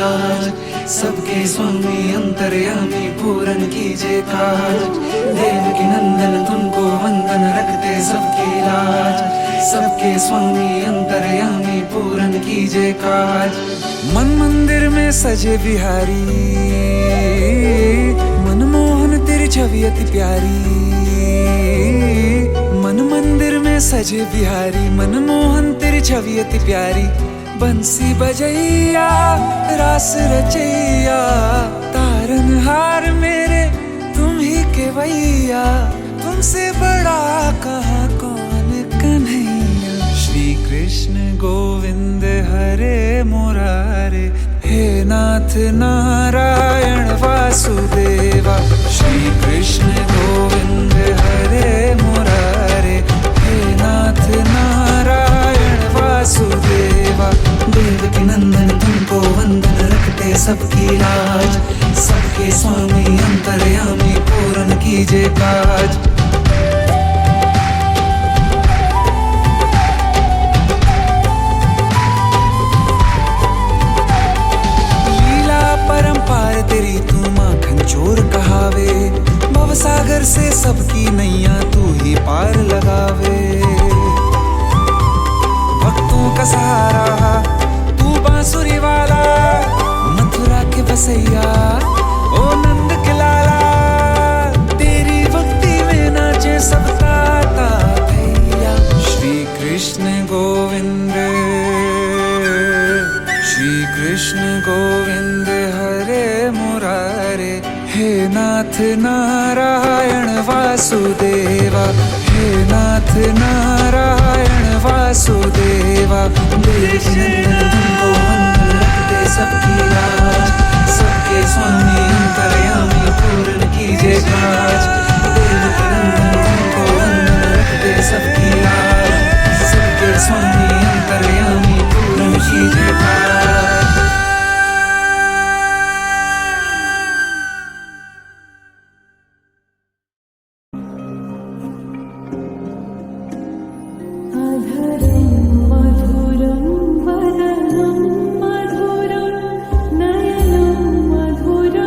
लाज। सबके स्वामी अंतर्यामी पूरन कीजिए काज। देवकी नंदन तुमको वंदन रखते सबकी लाज। सबके स्वामी अंतर्यामी पूरन कीजिए काज। मन मंदिर में सजे बिहारी, मनमोहन तेरी छवि अति प्यारी। मन मंदिर में सजे बिहारी, मनमोहन तेरी छवि अति प्यारी। बंसी बजैया रास रचैया, तारनहार मेरे तुम ही के भैया। तुमसे बड़ा कहाँ कौन कन्हैया। श्री कृष्ण गोविंद हरे मुरारे, हे नाथ नारायण वासुदेवा। श्री कृष्ण गोविंद हरे मुरारे, हे नाथ नारायण वासुदेवा। देवकी नंदन तुमको वंदन रखते सबकी लाज। सबके स्वामी अंतर्यामी पूरन कीजिए काज। परंपार तेरी तू माखन चोर कहावे। भवसागर से सबकी नैया तू ही पार लगावे। भक्तों का सहारा तू बांसुरी वाला, मथुरा के बसैया ओ नंद के लाला। तेरी भक्ति में नाचे सब ताता भैया। श्री कृष्ण गोविंद, श्री कृष्ण गोविंद हरे मुरारे, हे नाथ नारायण वासुदेवा। हे नाथ नारायण वासुदेवा। देवकी नंदन तुमको वंदन रखते सबकी लाज। सबके स्वामी अंतर्यामी पूर्ण कीजिए काज। देवकी नंदन तुमको वंदन रखते सबकी लाज। सबके स्वामी अंतर्यामी पूर्ण कीजिए काज। मधुरं वदनं मधुरं नयनं मधुरम्।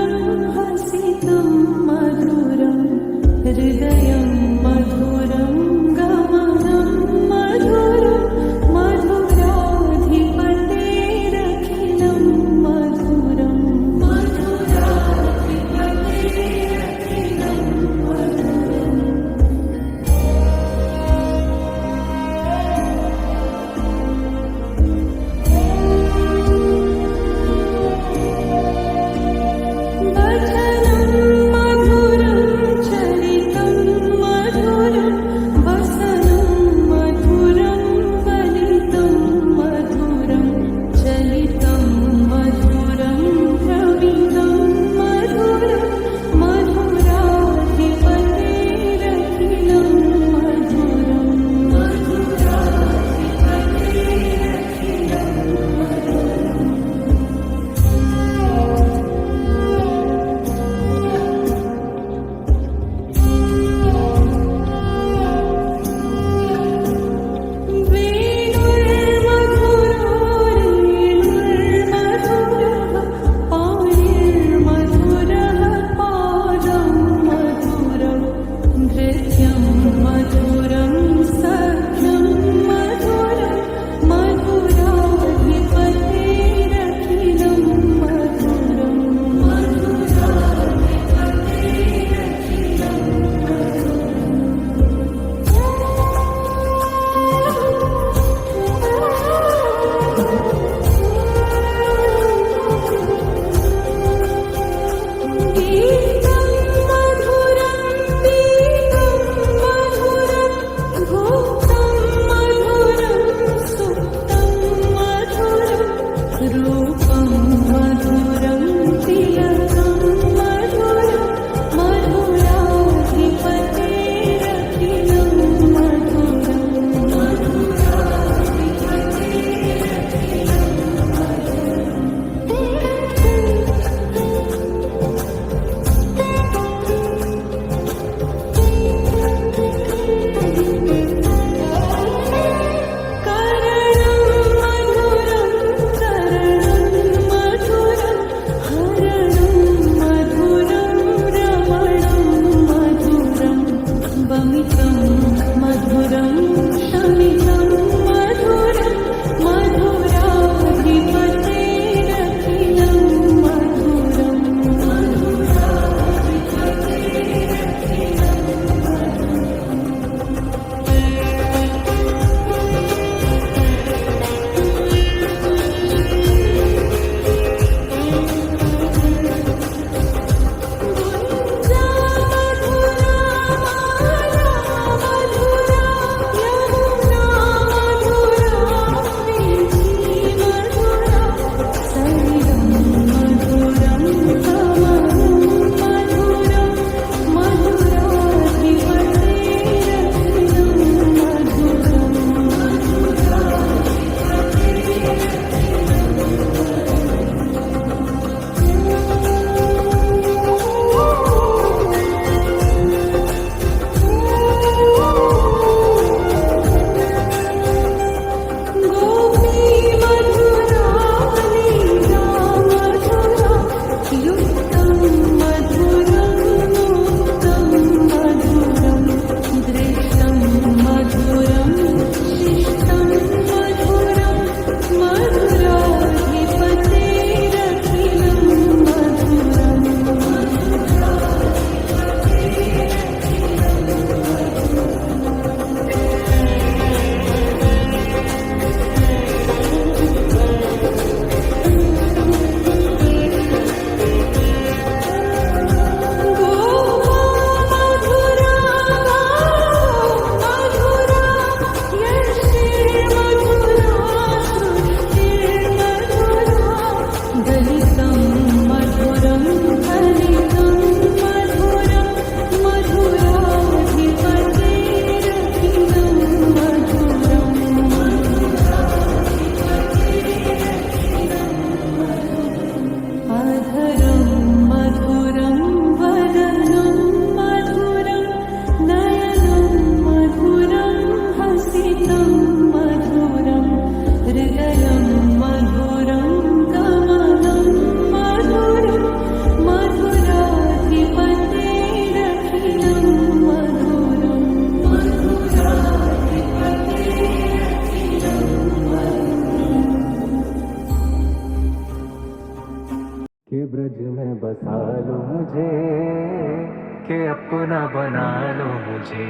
मुझे, के अपना बना लो मुझे,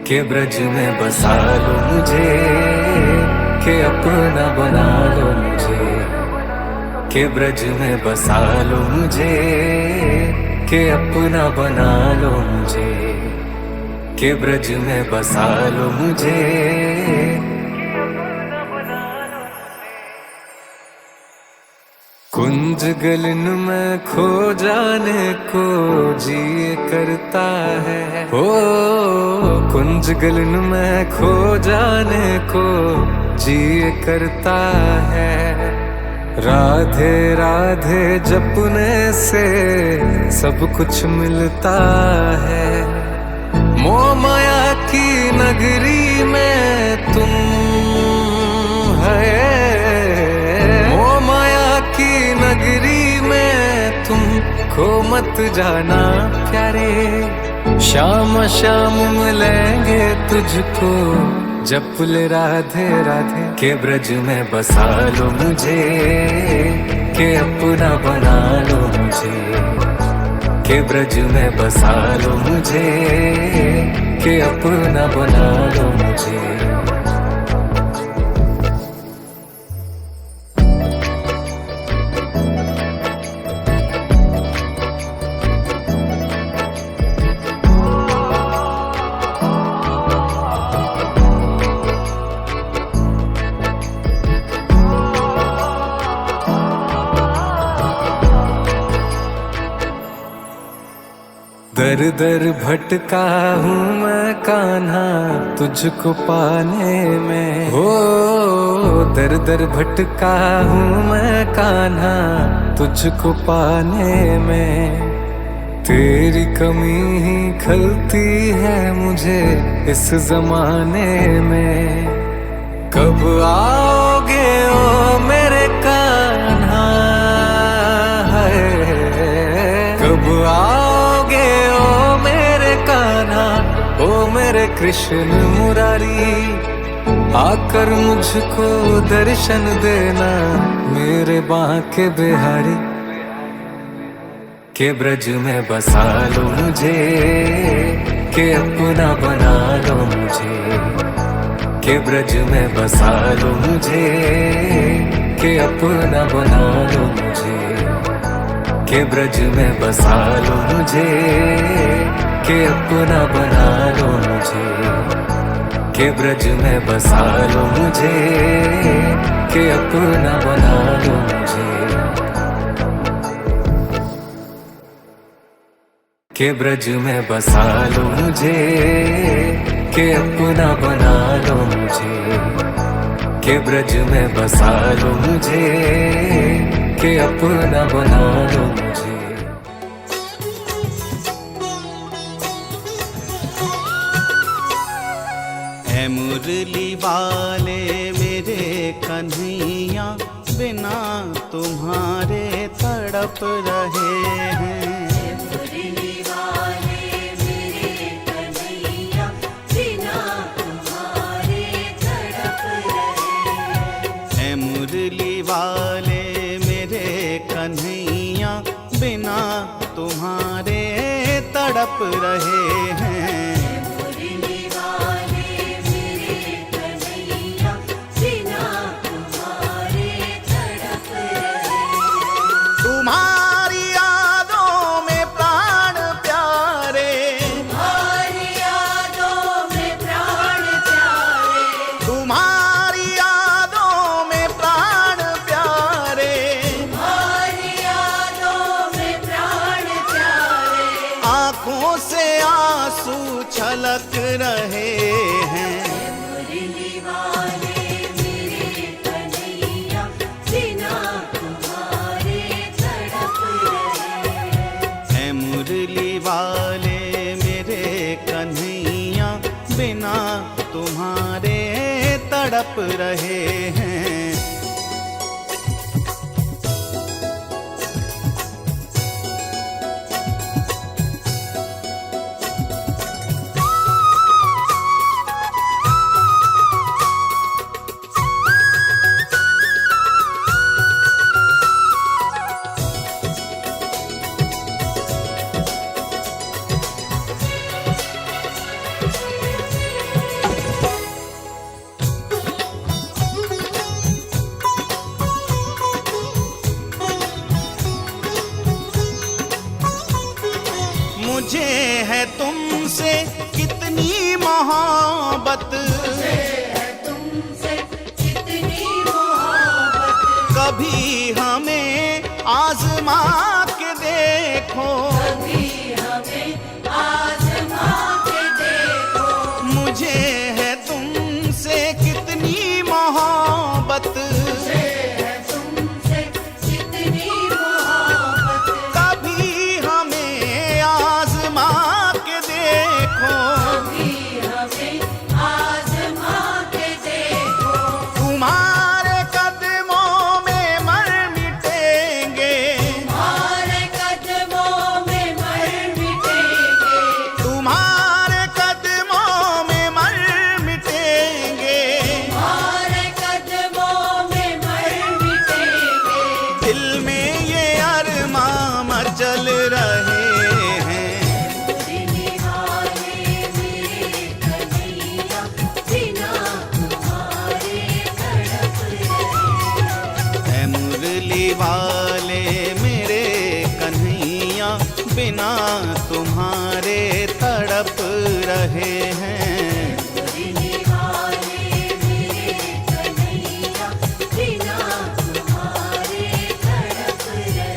के ब्रज में बसा लो मुझे, के अपना बना लो मुझे, के ब्रज में बसा लो मुझे, के अपना बना लो मुझे, के ब्रज में बसा लो मुझे। कुंज गलन में खो जाने को जी करता है, ओ कुंज गलन में खो जाने को जी करता है। राधे राधे जपने से सब कुछ मिलता है। मोह माया की नगरी में तुम है, मोह माया की नगरी में तुम खो मत जाना प्यारे। शाम शाम मिलेंगे तुझको, जप ले राधे राधे, के ब्रज में बसा लो मुझे, के अपना बना लो मुझे, के ब्रज में बसा लो मुझे, के अपना बना लो मुझे। दर दर भटका हूँ मैं कान्हा तुझको पाने में, हो दर दर भटका हूँ मैं कान्हा तुझको पाने में। तेरी कमी ही खलती है मुझे इस जमाने में। कब आओगे ओ मेरे कान्हा, है कब आओगे ओ मेरे कान्हा, ओ मेरे कृष्ण मुरारी। आकर मुझको दर्शन देना मेरे बांके बिहारी, के ब्रज में बसा लो मुझे, के अपना बना लो मुझे, के ब्रज में बसा लो मुझे, के अपना बना लो मुझे, के ब्रज में बसा लो मुझे, के अपना बना लो मुझे, के ब्रज में बसा लो मुझे, के अपना बना लो मुझे, के ब्रज में बसा लो मुझे, के अपना बना लो मुझे, के ब्रज में बसा लो मुझे, के अपना बना लो मुझे। ऐ मुरली वाले मेरे कन्हैया, बिना तुम्हारे तड़प रहे हैं। मुरली वाले मेरे कन्हैया, बिना तुम्हारे तड़प रहे हैं। मुरली वाले मेरे कन्हैया, बिना तुम्हारे तड़प रहे हैं। तुम्हारी यादों में प्राण प्यारे, तुम्हारी यादों में प्राण प्यारे, तुम्हारी यादों में प्राण प्यारे, तुम्हारी यादों में प्राण प्यारे। आँखों से आंसू छलक रहे हैं। मुरली वाले मेरे कन्हैया, बिना तुम्हारे तड़प रहे हैं। ऐ मुरली वाले मेरे कन्हैया, बिना तुम्हारे तड़प रहे हैं। मुझे है तुमसे कितनी मोहब्बत, तुमसे कितनी मोहब्बत, कभी हमें आजमा के देखो, कभी हमें आजमा के देखो। मुझे है तुमसे कितनी मोहब्बत, मुझे है तुमसे कितनी मोहब्बत, कभी हमें आजमा के देखो, कभी हमें आजमा के देखो। तुम्हारे कदमों में मर मिटेंगे, तुम्हारे कदमों में मर मिटेंगे, तुम्हारे कदमों में मर मिटेंगे, तुम्हारे कदमों में मर मिटेंगे। दिल में ये अरमां मचल रहे हैं, मुरली वाले मेरे कन्हैया, बिना तुम्हारे तड़प रहे। ऐ मुरली वाले मेरे कन्हैया, बिना तुम्हारे तड़प रहे हैं। मुरली वाले मेरे कन्हैया, बिना तुम्हारे तड़प रहे।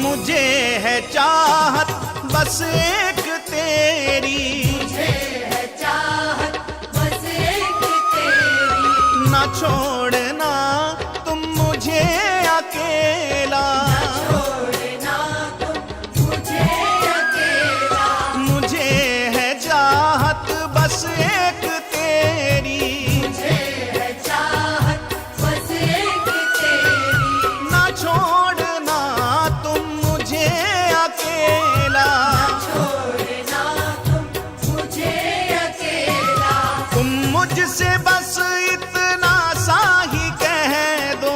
मुझे है चाहत बस एक तेरी, मुझे है चाहत बस एक तेरी, ना छोड़ना तुम मुझे अकेला, छोड़ना तुम मुझे अकेला। मुझे है चाहत बस एक तेरी, मुझे है चाहत बस एक तेरी, ना छोड़ना तुम मुझे अकेला, छोड़ना तुम मुझे अकेला। तुम मुझसे बस इतना सा ही कह दो,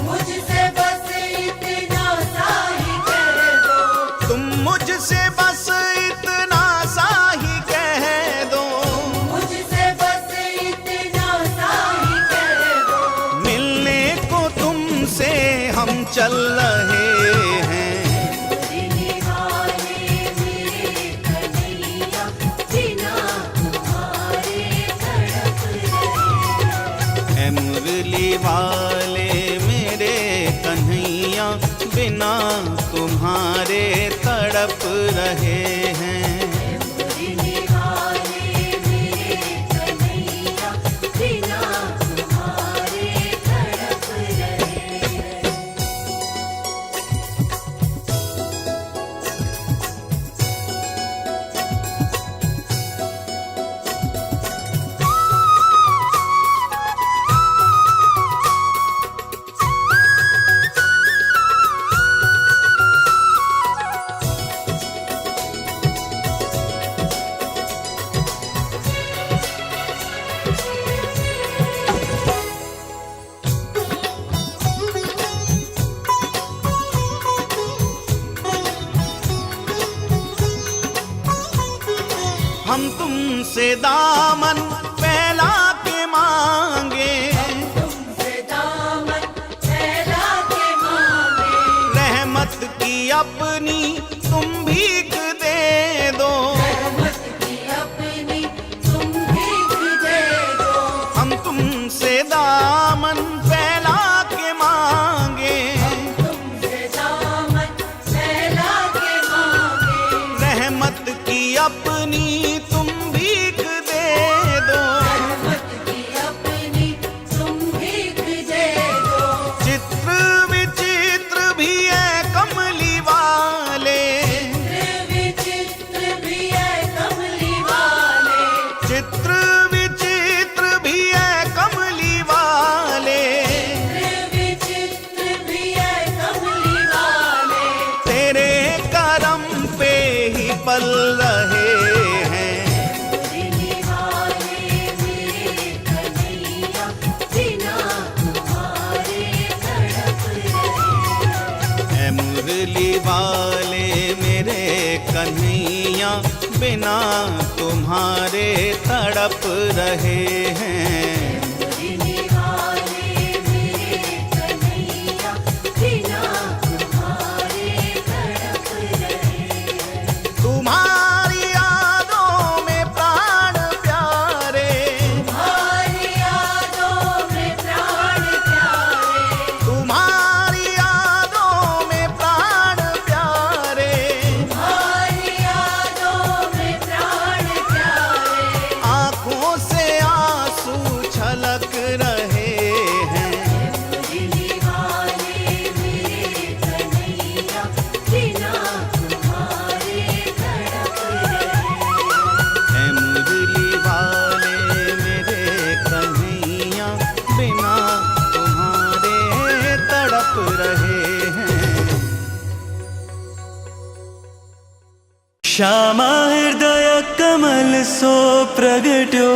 मुझसे बस इतना सा ही कह दो, तुम मुझसे बस इतना सा ही कह दो, मुझसे बस इतना सा ही कह दो। मिलने को तुमसे हम चल रहे हैं, मुरली वाले मेरे कन्हैया, बिना तुम्हारे तड़प रहे। ऐ मुरली वाले मेरे कन्हैया, बिना तुम्हारे तड़प रहे हैं। मुरली वाले मेरे कन्हैया, बिना तुम्हारे तड़प रहे। हम तुमसे दामन फैला के मांगे, तुमसे दामन फैला के मांगे, रहमत की अपनी तुम भीख दे दो, रहमत की अपनी तुम भीख दे दो। हम तुमसे दामन फैला के मांगे, तुमसे दामन फैला के मांगे, रहमत की अपनी तुम भीख दे दो, रहमत की अपनी तुम भीख दे दो। चित्र विचित्र भी है कमली वाले, चित्र विचित्र भी वाले मेरे कन्हैया बिना तुम्हारे तड़प रहे हैं। मुरली वाले मेरे कन्हैया बिना तुम्हारे तड़प रहे हैं। तुम्हारी यादों में प्राण प्यारे, तुम्हारी यादों में प्राण प्यारे, तुम्हारी यादों में प्राण प्यारे, तुम्हारी यादों में प्राण प्यारे। आंखों से आंसू छलक रहे हैं। मुरली वाले मेरे कन्हैया बिना तुम्हारे तड़प रहे हैं। है मुरली वाले मेरे कन्हैया बिना तुम्हारे तड़प रहे हैं। श्यामा हृदय कमल सो प्रगट्यो,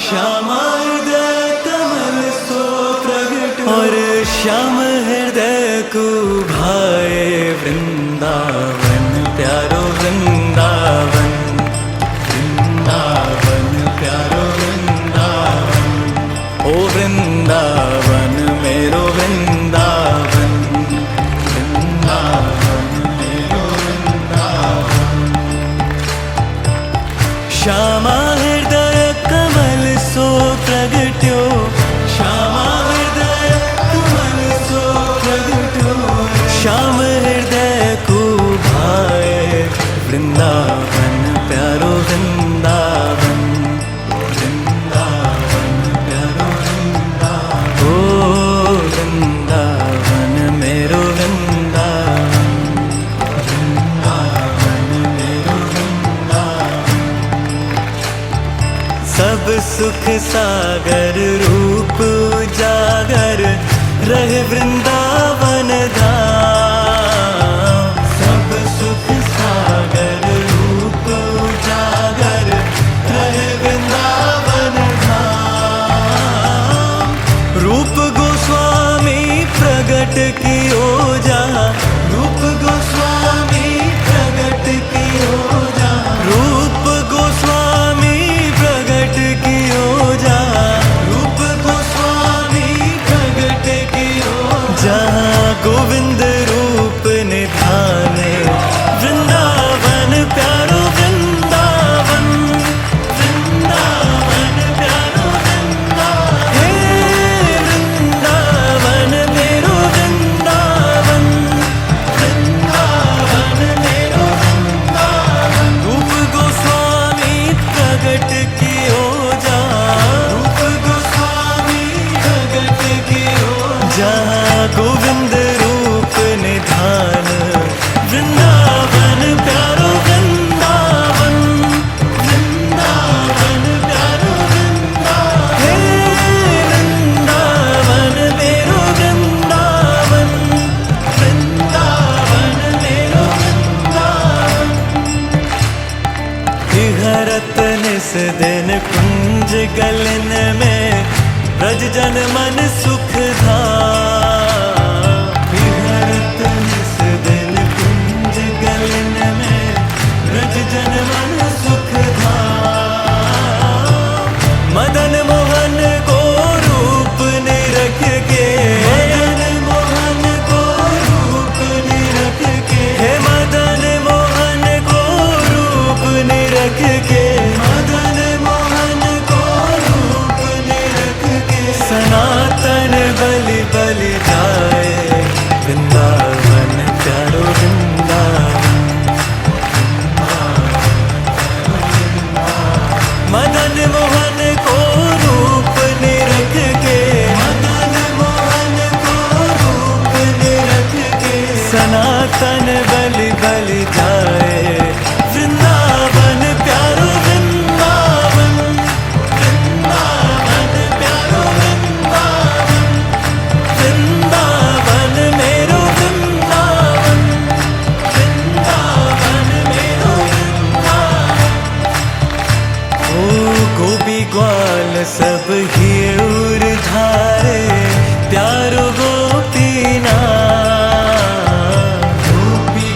श्यामा हृदय कमल सो प्रगट्यो, और श्याम हृदय को भाए वृंदावन प्यारो वृंदावन, वृंदावन प्यारो वृंदावन, ओ वृंदावन मेरो वृंदावन, वृंदावन मेरो वृंदावन। श्यामा हृदय कमल सो प्रगट्यो, श्यामा हृदय कमल सो प्रगट्यो, श्याम हृदय को भाए वृंदावन प्यारो वृंदावन, वृंदावन प्यारो वृंदावन, ओ वृंदावन मेरो वृंदावन, वृंदावन मेरो वृंदावन। सब सुख सागर रूप उजागर रहे वृंदावन धाम, सब सुख सागर रूप उजागर रहे वृंदावन धाम। रूप गोस्वामी प्रगट कियो जा, रूप गोस्वामी प्रगट कियो जा, रूप गोस्वामी प्रगट कियो जा, रूप गोस्वामी प्रगट कियो जा। गोविंद रूप निधाने वृंदावन प्यारो वृंदावन, वृंदावन प्यारो वृंदावन, हे वृंदावन मेरो वृंदावन, वृंदावन मेरो वृंदावन। रूप गोस्वामी प्रगट कियो जा, रूप गोस्वामी प्रगट कियो जा। गोविंद रूप निधान वृंदावन प्यारो वृंदावन, वृंदावन प्यारो वृंदावन, हे वृंदावन मेरो वृंदावन, वृंदावन मेरो वृंदावन। विहरत निस दिन कुंज गलन में ब्रज जन मन सुख धाम, विहरत निस दिन कुंज गलन में ब्रज जन मन सुख धाम। मदन मोहन को रूप निरख के, मदन मोहन को रूप निरख के, हे मदन मोहन को रूप निरख के, मदन मोहन को रूप निरख के। सनातन बलि बलि जाए वृंदावन प्यारो वृंदावन, मदन मोहन को रूप निरख के, मदन मोहन को रूप निरख के। सनातन बलि बलि जाए वृंदावन प्यारो वृंदावन, वृंदावन प्यारो वृंदावन, वृंदावन मेरो वृंदावन, वृंदावन मेरो वृंदावन। ओ गोपी ग्वाल सब हियूर धारे प्यारो गोपीनाथ, गोपी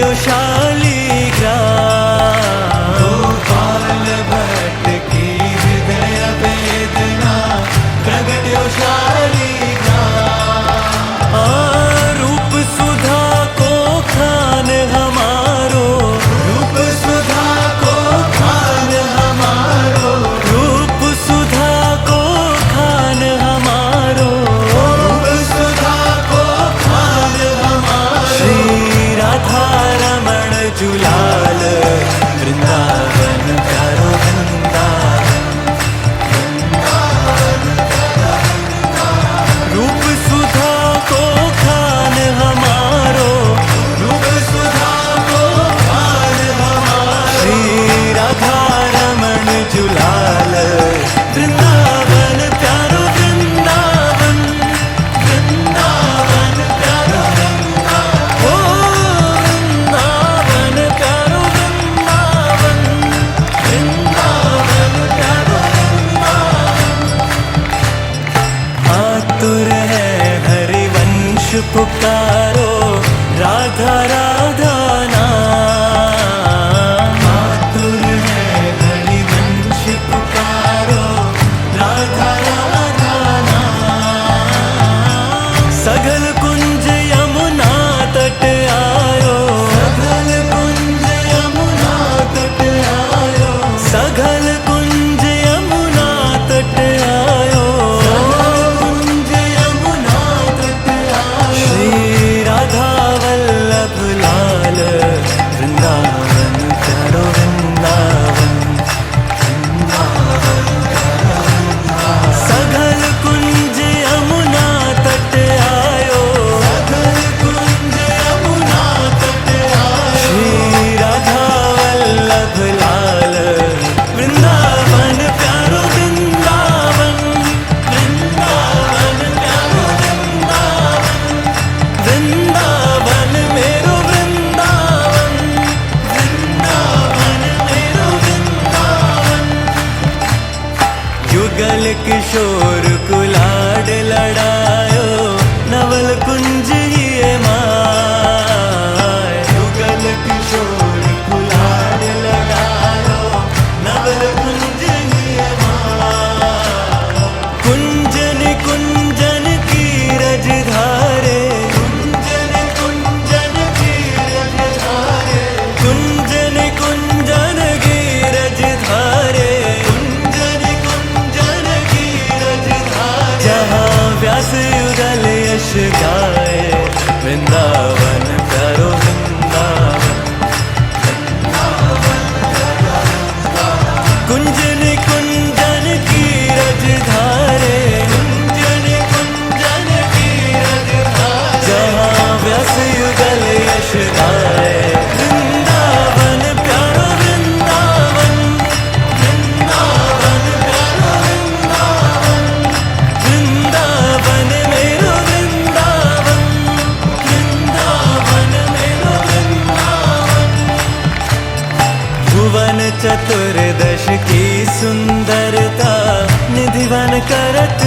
प्रगट्यो शालिग्राम। गोपाल भट्ट की हृदय वेदना प्रगट्यो शालिग्राम। रूप सुधा को खान हमारो, रूप सुधा को खान हमारो, रूप सुधा को खान हमारो, रूप सुधा को खान हमारो। श्री राधा रमण जुलाल वृंदावन प्यारो वृंदावन। रूप सुधा को खान हमारो, रूप सुधा को खान हमारो। श्री राधा रमण जुलाल वृंदावन प्यारो वृंदावन, वृंदावन प्यारो वृंदावन। ओ वृंदावन प्यारो वृंदावन, वृंदावन प्यारो वृंदावन। आतुर है हरिवंश पुकारो, राधा राधा नाम। आतुर है हरिवंश पुकारो, राधा राधा नाम। सघल कुंज यमुना तट आयो, सघल कुंज यमुना तट आयो, सघल कुंज यमुना तट आयो, सघल कुंज यमुना तट आयो। श्री राधा वल्लभ लाल वृंदावन प्यारो वृंदावन, सघल कुंज यमुना तट आयो, सघल कुंज यमुना तट आयो। श्री राधा वल्लभ लाल वृंदावन प्यारो वृंदावन, वृंदावन प्यारो वृंदावन, वृंदावन मेरो वृंदावन, वृंदावन मेरो वृंदावन। युगल किशोर कुलाड लड़ायो, नवल कुंज ये माय। युगल किशोर कुलाड लड़ायो, नवल कुंज ये माय। कुंजन कुंजन की रज धारे, कुंजन कुंजन की रज धारे, कुंजन कुंजन की रज धारे, कुंजन कुंजन की रज धारे। जहाँ व्यास युगल यश गाए, वृंदावन प्यारो वृंदावन। कुंजन कुंजन की रज धारे, कुंजन कुंजन की रज धारे। जहाँ व्यास युगल यश गाए, वृंदावन प्यारो वृंदावन, वृंदावन प्यारो वृंदावन, वृंदावन मेरो वृंदावन, वृंदावन मेरो वृंदावन। भुवन चतुर्दश की सुंदरता निधिवन करत